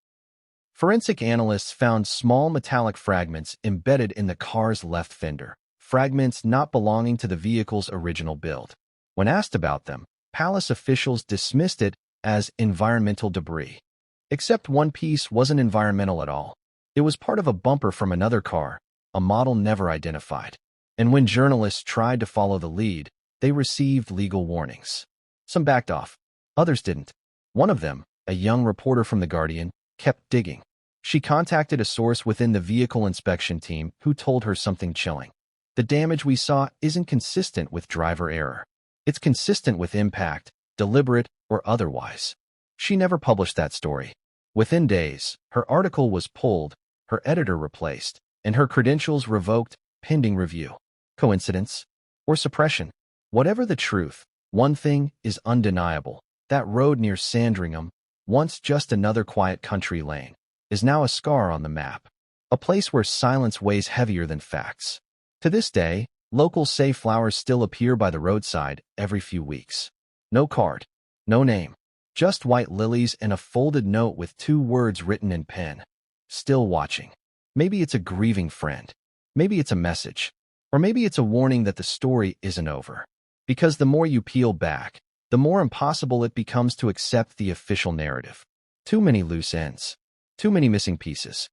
Forensic analysts found small metallic fragments embedded in the car's left fender, fragments not belonging to the vehicle's original build. When asked about them, palace officials dismissed it as environmental debris. Except one piece wasn't environmental at all. It was part of a bumper from another car, a model never identified. And when journalists tried to follow the lead, they received legal warnings. Some backed off. Others didn't. One of them, a young reporter from The Guardian, kept digging. She contacted a source within the vehicle inspection team who told her something chilling. "The damage we saw isn't consistent with driver error. It's consistent with impact, deliberate or otherwise." She never published that story. Within days, her article was pulled, her editor replaced, and her credentials revoked, pending review. Coincidence? Or suppression? Whatever the truth, one thing is undeniable. That road near Sandringham, once just another quiet country lane, is now a scar on the map. A place where silence weighs heavier than facts. To this day, locals say flowers still appear by the roadside every few weeks. No card, no name, just white lilies and a folded note with 2 words written in pen. "Still watching." Maybe it's a grieving friend. Maybe it's a message. Or maybe it's a warning that the story isn't over. Because the more you peel back, the more impossible it becomes to accept the official narrative. Too many loose ends. Too many missing pieces.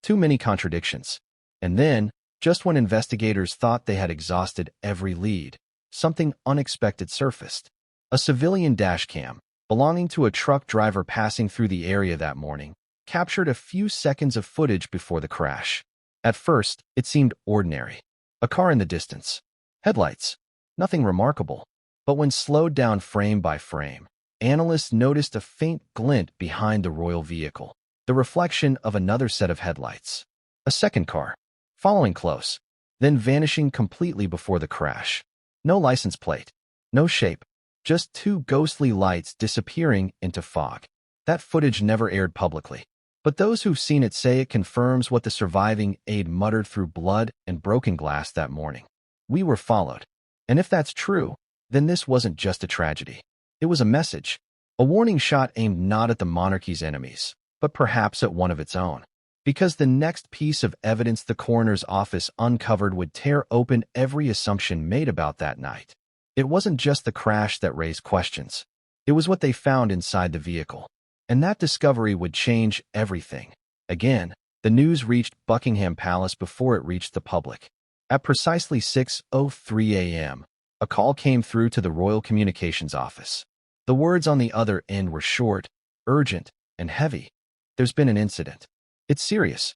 Too many contradictions. And then, just when investigators thought they had exhausted every lead, something unexpected surfaced. A civilian dashcam, belonging to a truck driver passing through the area that morning, captured a few seconds of footage before the crash. At first, it seemed ordinary. A car in the distance. Headlights. Nothing remarkable. But when slowed down frame by frame, analysts noticed a faint glint behind the royal vehicle, the reflection of another set of headlights. A second car, following close, then vanishing completely before the crash. No license plate, no shape, just 2 ghostly lights disappearing into fog. That footage never aired publicly, but those who've seen it say it confirms what the surviving aide muttered through blood and broken glass that morning. "We were followed." And if that's true, then this wasn't just a tragedy. It was a message, a warning shot aimed not at the monarchy's enemies, but perhaps at one of its own. Because the next piece of evidence the coroner's office uncovered would tear open every assumption made about that night. It wasn't just the crash that raised questions. It was what they found inside the vehicle. And that discovery would change everything. Again, the news reached Buckingham Palace before it reached the public. At precisely 6:03 a.m., a call came through to the Royal Communications Office. The words on the other end were short, urgent, and heavy. "There's been an incident. It's serious."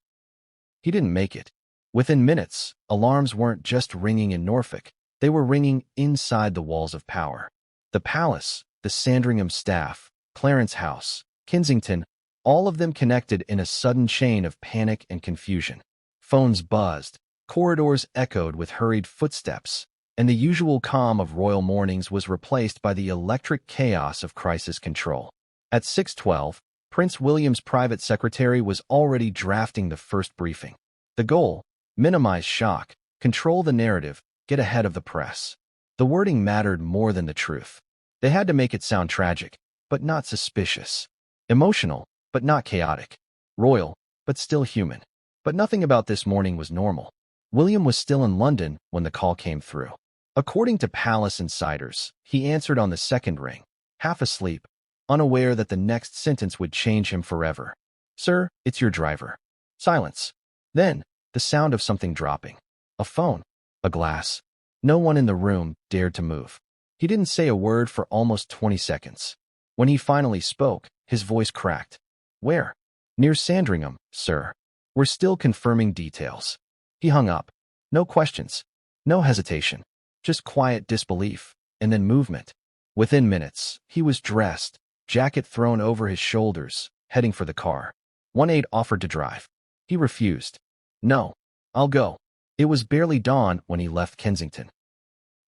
He didn't make it. Within minutes, alarms weren't just ringing in Norfolk. They were ringing inside the walls of power. The palace, the Sandringham staff, Clarence House, Kensington, all of them connected in a sudden chain of panic and confusion. Phones buzzed, corridors echoed with hurried footsteps, and the usual calm of royal mornings was replaced by the electric chaos of crisis control. At 6:12, Prince William's private secretary was already drafting the first briefing. The goal: minimize shock, control the narrative, get ahead of the press. The wording mattered more than the truth. They had to make it sound tragic, but not suspicious. Emotional, but not chaotic. Royal, but still human. But nothing about this morning was normal. William was still in London when the call came through. According to palace insiders, he answered on the second ring, half asleep, unaware that the next sentence would change him forever. "Sir, it's your driver." Silence. Then, the sound of something dropping. A phone. A glass. No one in the room dared to move. He didn't say a word for almost 20 seconds. When he finally spoke, his voice cracked. "Where?" "Near Sandringham, sir. We're still confirming details." He hung up. No questions. No hesitation. Just quiet disbelief, and then movement. Within minutes, he was dressed, jacket thrown over his shoulders, heading for the car. One aide offered to drive. He refused. "No, I'll go." It was barely dawn when he left Kensington.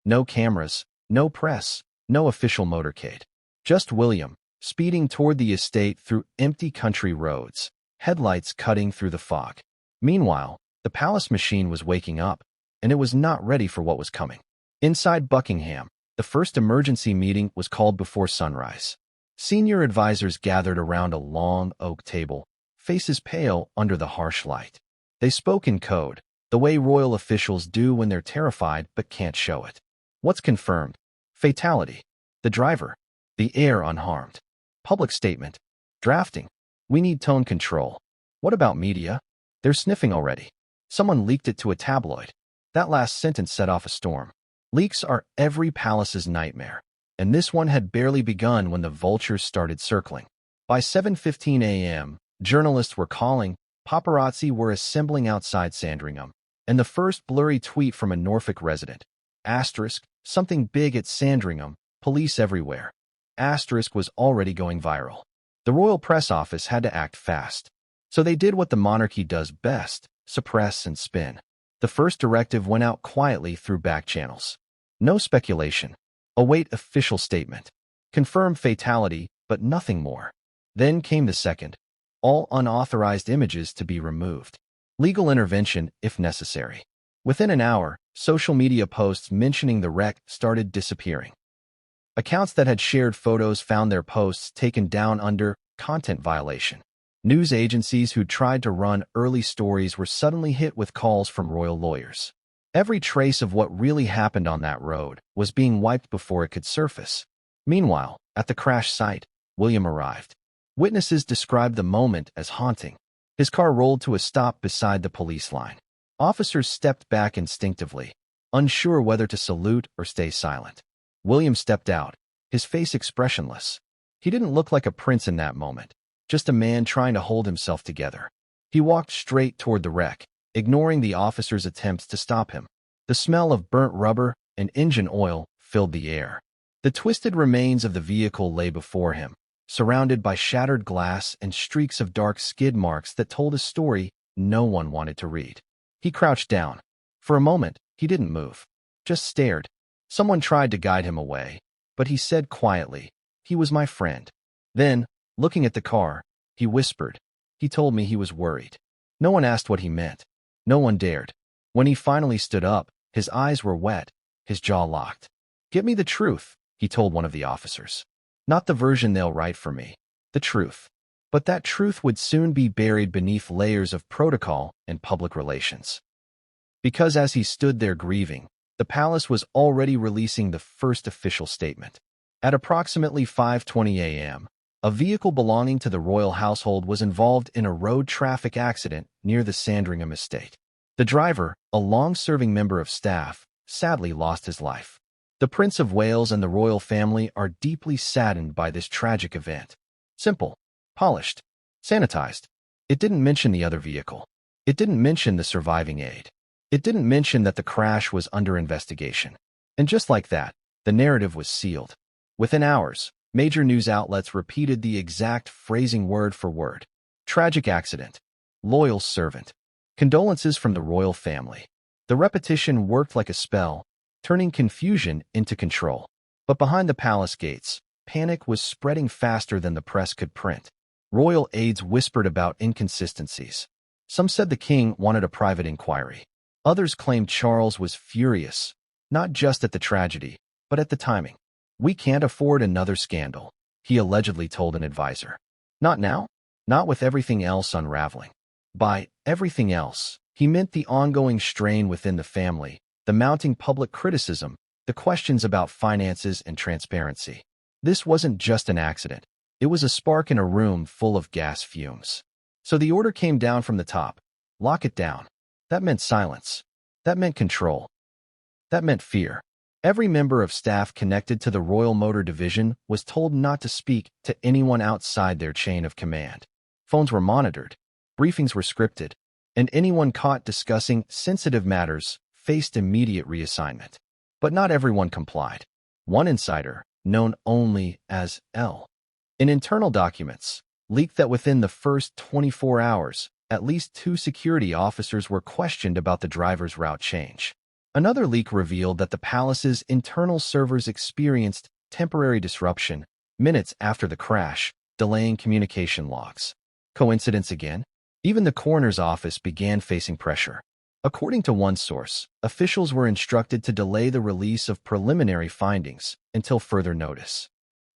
No cameras, no press, no official motorcade. Just William, speeding toward the estate through empty country roads, headlights cutting through the fog. Meanwhile, the palace machine was waking up, and it was not ready for what was coming. Inside Buckingham, the first emergency meeting was called before sunrise. Senior advisors gathered around a long oak table, faces pale under the harsh light. They spoke in code, the way royal officials do when they're terrified but can't show it. What's confirmed? Fatality. The driver. The heir unharmed. Public statement. Drafting. We need tone control. What about media? They're sniffing already. Someone leaked it to a tabloid. That last sentence set off a storm. Leaks are every palace's nightmare, and this one had barely begun when the vultures started circling. By 7:15 a.m., journalists were calling, paparazzi were assembling outside Sandringham, and the first blurry tweet from a Norfolk resident. Asterisk, something big at Sandringham, police everywhere. Asterisk was already going viral. The royal press office had to act fast. So they did what the monarchy does best, suppress and spin. The first directive went out quietly through back channels. No speculation. Await official statement. Confirm fatality, but nothing more. Then came the second. All unauthorized images to be removed. Legal intervention if necessary. Within an hour, social media posts mentioning the wreck started disappearing. Accounts that had shared photos found their posts taken down under content violation. News agencies who tried to run early stories were suddenly hit with calls from royal lawyers. Every trace of what really happened on that road was being wiped before it could surface. Meanwhile, at the crash site, William arrived. Witnesses described the moment as haunting. His car rolled to a stop beside the police line. Officers stepped back instinctively, unsure whether to salute or stay silent. William stepped out, his face expressionless. He didn't look like a prince in that moment, just a man trying to hold himself together. He walked straight toward the wreck, ignoring the officers' attempts to stop him. The smell of burnt rubber and engine oil filled the air. The twisted remains of the vehicle lay before him, surrounded by shattered glass and streaks of dark skid marks that told a story no one wanted to read. He crouched down. For a moment, he didn't move, just stared. Someone tried to guide him away, but he said quietly, "He was my friend." Then, looking at the car, he whispered, "He told me he was worried." No one asked what he meant. No one dared. When he finally stood up, his eyes were wet, his jaw locked. "Get me the truth," he told one of the officers. "Not the version they'll write for me. The truth." But that truth would soon be buried beneath layers of protocol and public relations. Because as he stood there grieving, the palace was already releasing the first official statement. At approximately 5:20 a.m., a vehicle belonging to the royal household was involved in a road traffic accident near the Sandringham Estate. The driver, a long-serving member of staff, sadly lost his life. The Prince of Wales and the royal family are deeply saddened by this tragic event. Simple, polished, sanitized. It didn't mention the other vehicle. It didn't mention the surviving aide. It didn't mention that the crash was under investigation. And just like that, the narrative was sealed. Within hours, major news outlets repeated the exact phrasing word for word. Tragic accident. Loyal servant. Condolences from the royal family. The repetition worked like a spell, turning confusion into control. But behind the palace gates, panic was spreading faster than the press could print. Royal aides whispered about inconsistencies. Some said the king wanted a private inquiry. Others claimed Charles was furious, not just at the tragedy, but at the timing. "We can't afford another scandal," he allegedly told an advisor. "Not now? Not with everything else unraveling." By everything else, he meant the ongoing strain within the family, the mounting public criticism, the questions about finances and transparency. This wasn't just an accident. It was a spark in a room full of gas fumes. So the order came down from the top. Lock it down. That meant silence. That meant control. That meant fear. Every member of staff connected to the Royal Motor Division was told not to speak to anyone outside their chain of command. Phones were monitored, briefings were scripted, and anyone caught discussing sensitive matters faced immediate reassignment. But not everyone complied. One insider, known only as L, in internal documents, leaked that within the first 24 hours, at least 2 security officers were questioned about the driver's route change. Another leak revealed that the palace's internal servers experienced temporary disruption minutes after the crash, delaying communication logs. Coincidence again? Even the coroner's office began facing pressure. According to one source, officials were instructed to delay the release of preliminary findings until further notice.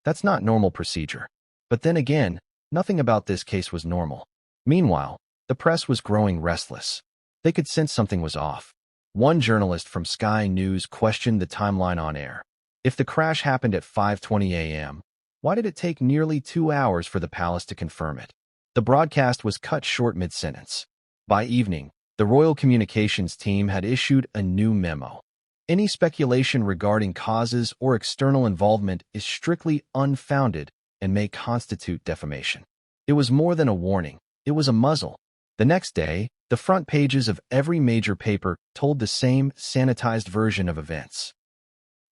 That's not normal procedure. But then again, nothing about this case was normal. Meanwhile, the press was growing restless. They could sense something was off. One journalist from Sky News questioned the timeline on air. If the crash happened at 5:20 a.m., why did it take nearly 2 hours for the palace to confirm it? The broadcast was cut short mid-sentence. By evening, the Royal Communications team had issued a new memo. Any speculation regarding causes or external involvement is strictly unfounded and may constitute defamation. It was more than a warning. It was a muzzle. The next day, the front pages of every major paper told the same sanitized version of events.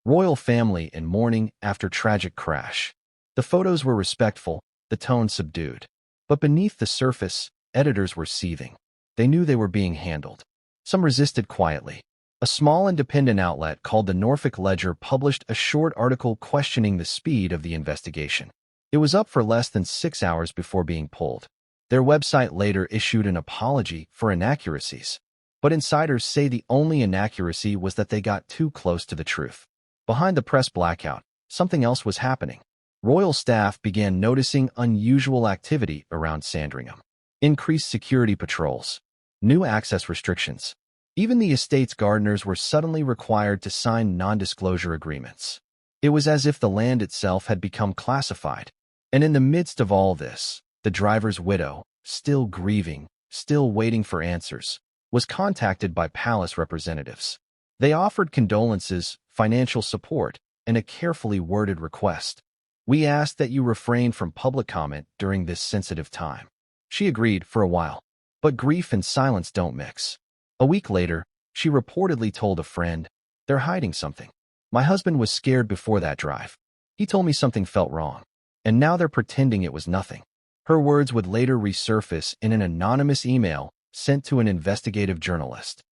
Royal family in mourning after tragic crash. The photos were respectful, the tone subdued. But beneath the surface, editors were seething. They knew they were being handled. Some resisted quietly. A small independent outlet called the Norfolk Ledger published a short article questioning the speed of the investigation. It was up for less than 6 hours before being pulled. Their website later issued an apology for inaccuracies. But insiders say the only inaccuracy was that they got too close to the truth. Behind the press blackout, something else was happening. Royal staff began noticing unusual activity around Sandringham. Increased security patrols. New access restrictions. Even the estate's gardeners were suddenly required to sign non-disclosure agreements. It was as if the land itself had become classified. And in the midst of all this, the driver's widow, still grieving, still waiting for answers, was contacted by palace representatives. They offered condolences, financial support, and a carefully worded request. "We ask that you refrain from public comment during this sensitive time." She agreed for a while. But grief and silence don't mix. A week later, she reportedly told a friend, "They're hiding something. My husband was scared before that drive. He told me something felt wrong. And now they're pretending it was nothing." Her words would later resurface in an anonymous email sent to an investigative journalist.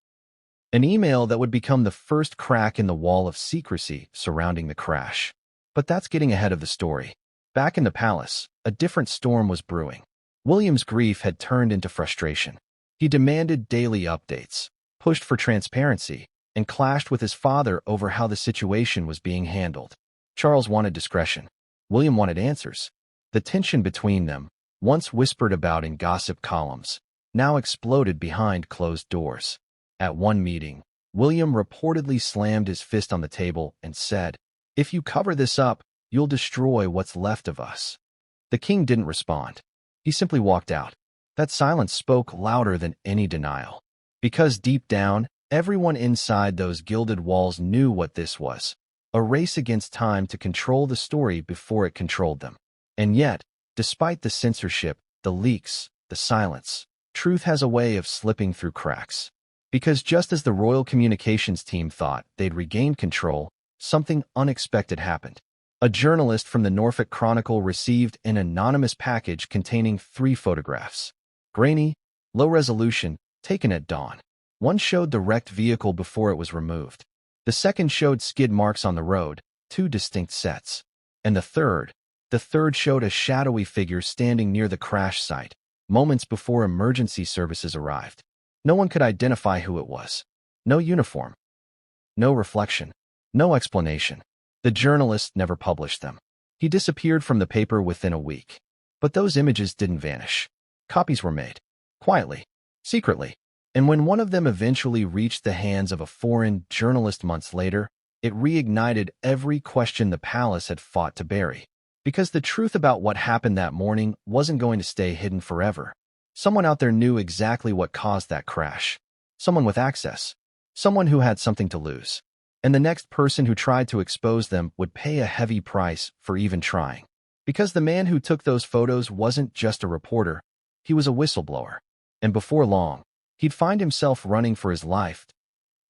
An email that would become the first crack in the wall of secrecy surrounding the crash. But that's getting ahead of the story. Back in the palace, a different storm was brewing. William's grief had turned into frustration. He demanded daily updates, pushed for transparency, and clashed with his father over how the situation was being handled. Charles wanted discretion. William wanted answers. The tension between them, once whispered about in gossip columns, now exploded behind closed doors. At one meeting, William reportedly slammed his fist on the table and said, "If you cover this up, you'll destroy what's left of us." The king didn't respond. He simply walked out. That silence spoke louder than any denial. Because deep down, everyone inside those gilded walls knew what this was. A race against time to control the story before it controlled them. And yet, despite the censorship, the leaks, the silence, truth has a way of slipping through cracks. Because just as the Royal Communications team thought they'd regained control, something unexpected happened. A journalist from the Norfolk Chronicle received an anonymous package containing 3 photographs. Grainy, low resolution, taken at dawn. One showed the wrecked vehicle before it was removed. The second showed skid marks on the road, 2 distinct sets. And the third, The third showed a shadowy figure standing near the crash site, moments before emergency services arrived. No one could identify who it was. No uniform. No reflection. No explanation. The journalist never published them. He disappeared from the paper within a week. But those images didn't vanish. Copies were made. Quietly. Secretly. And when one of them eventually reached the hands of a foreign journalist months later, it reignited every question the palace had fought to bury. Because the truth about what happened that morning wasn't going to stay hidden forever. Someone out there knew exactly what caused that crash. Someone with access. Someone who had something to lose. And the next person who tried to expose them would pay a heavy price for even trying. Because the man who took those photos wasn't just a reporter, he was a whistleblower. And before long, he'd find himself running for his life.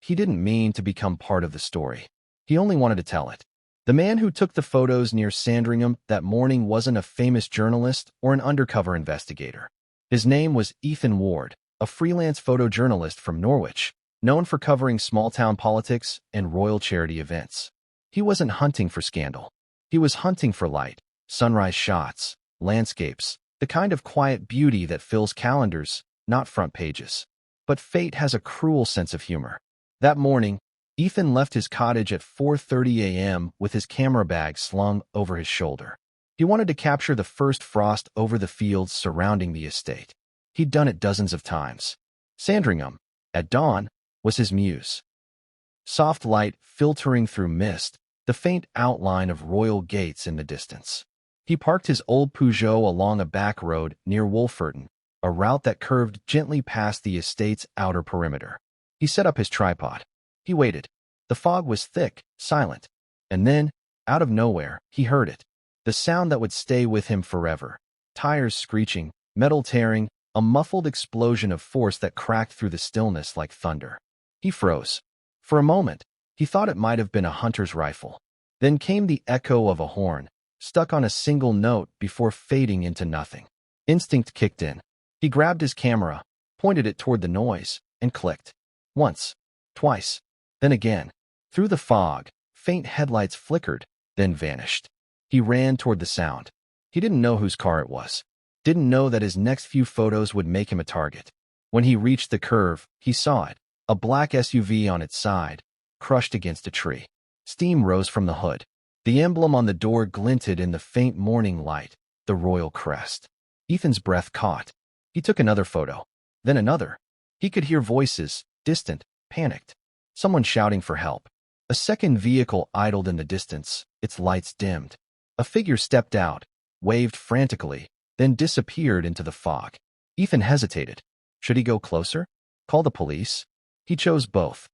He didn't mean to become part of the story. He only wanted to tell it. The man who took the photos near Sandringham that morning wasn't a famous journalist or an undercover investigator. His name was Ethan Ward, a freelance photojournalist from Norwich, known for covering small-town politics and royal charity events. He wasn't hunting for scandal. He was hunting for light, sunrise shots, landscapes, the kind of quiet beauty that fills calendars, not front pages. But fate has a cruel sense of humor. That morning, Ethan left his cottage at 4:30 a.m. with his camera bag slung over his shoulder. He wanted to capture the first frost over the fields surrounding the estate. He'd done it dozens of times. Sandringham, at dawn, was his muse. Soft light filtering through mist, the faint outline of royal gates in the distance. He parked his old Peugeot along a back road near Wolferton, a route that curved gently past the estate's outer perimeter. He set up his tripod. He waited. The fog was thick, silent. And then, out of nowhere, he heard it. The sound that would stay with him forever. Tires screeching, metal tearing, a muffled explosion of force that cracked through the stillness like thunder. He froze. For a moment, he thought it might have been a hunter's rifle. Then came the echo of a horn, stuck on a single note before fading into nothing. Instinct kicked in. He grabbed his camera, pointed it toward the noise, and clicked. Once. Twice. Then again. Through the fog, faint headlights flickered, then vanished. He ran toward the sound. He didn't know whose car it was. Didn't know that his next few photos would make him a target. When he reached the curve, he saw it. A black SUV on its side, crushed against a tree. Steam rose from the hood. The emblem on the door glinted in the faint morning light, the royal crest. Ethan's breath caught. He took another photo. Then another. He could hear voices, distant, panicked. Someone shouting for help. A second vehicle idled in the distance, its lights dimmed. A figure stepped out, waved frantically, then disappeared into the fog. Ethan hesitated. Should he go closer? Call the police? He chose both.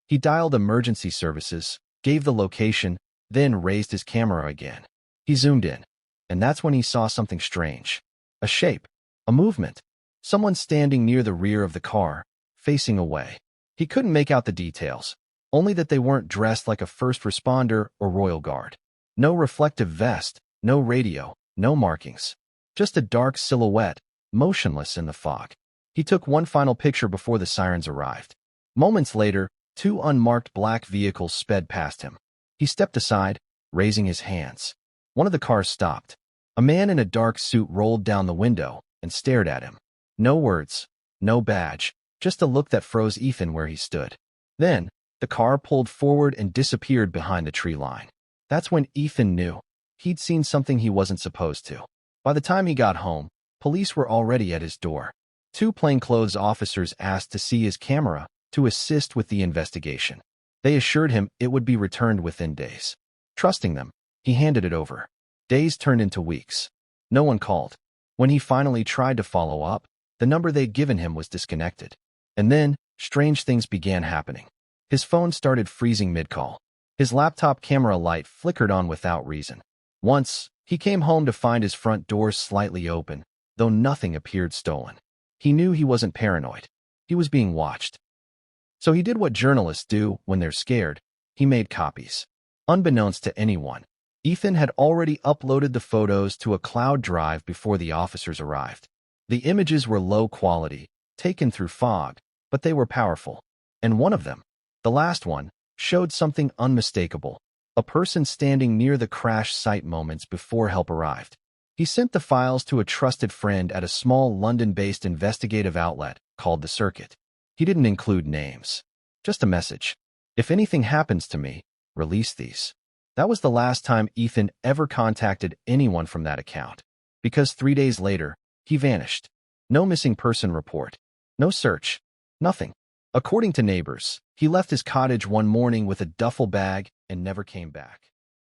He dialed emergency services, gave the location, then raised his camera again. He zoomed in, and that's when he saw something strange. A shape, a movement. Someone standing near the rear of the car, facing away. He couldn't make out the details, only that they weren't dressed like a first responder or royal guard. No reflective vest, no radio, no markings. Just a dark silhouette, motionless in the fog. He took one final picture before the sirens arrived. Moments later, two unmarked black vehicles sped past him. He stepped aside, raising his hands. One of the cars stopped. A man in a dark suit rolled down the window and stared at him. No words, no badge, just a look that froze Ethan where he stood. Then, the car pulled forward and disappeared behind the tree line. That's when Ethan knew. He'd seen something he wasn't supposed to. By the time he got home, police were already at his door. Two plainclothes officers asked to see his camera to assist with the investigation. They assured him it would be returned within days. Trusting them, he handed it over. Days turned into weeks. No one called. When he finally tried to follow up, the number they'd given him was disconnected. And then, strange things began happening. His phone started freezing mid-call. His laptop camera light flickered on without reason. Once, he came home to find his front door slightly open, though nothing appeared stolen. He knew he wasn't paranoid. He was being watched. So he did what journalists do when they're scared. He made copies. Unbeknownst to anyone, Ethan had already uploaded the photos to a cloud drive before the officers arrived. The images were low quality, taken through fog, but they were powerful. And one of them, the last one, showed something unmistakable. a person standing near the crash site moments before help arrived. He sent the files to a trusted friend at a small London-based investigative outlet called The Circuit. He didn't include names, just a message. If anything happens to me, release these. That was the last time Ethan ever contacted anyone from that account, because 3 days later, he vanished. No missing person report, no search, nothing. According to neighbors, he left his cottage one morning with a duffel bag and never came back.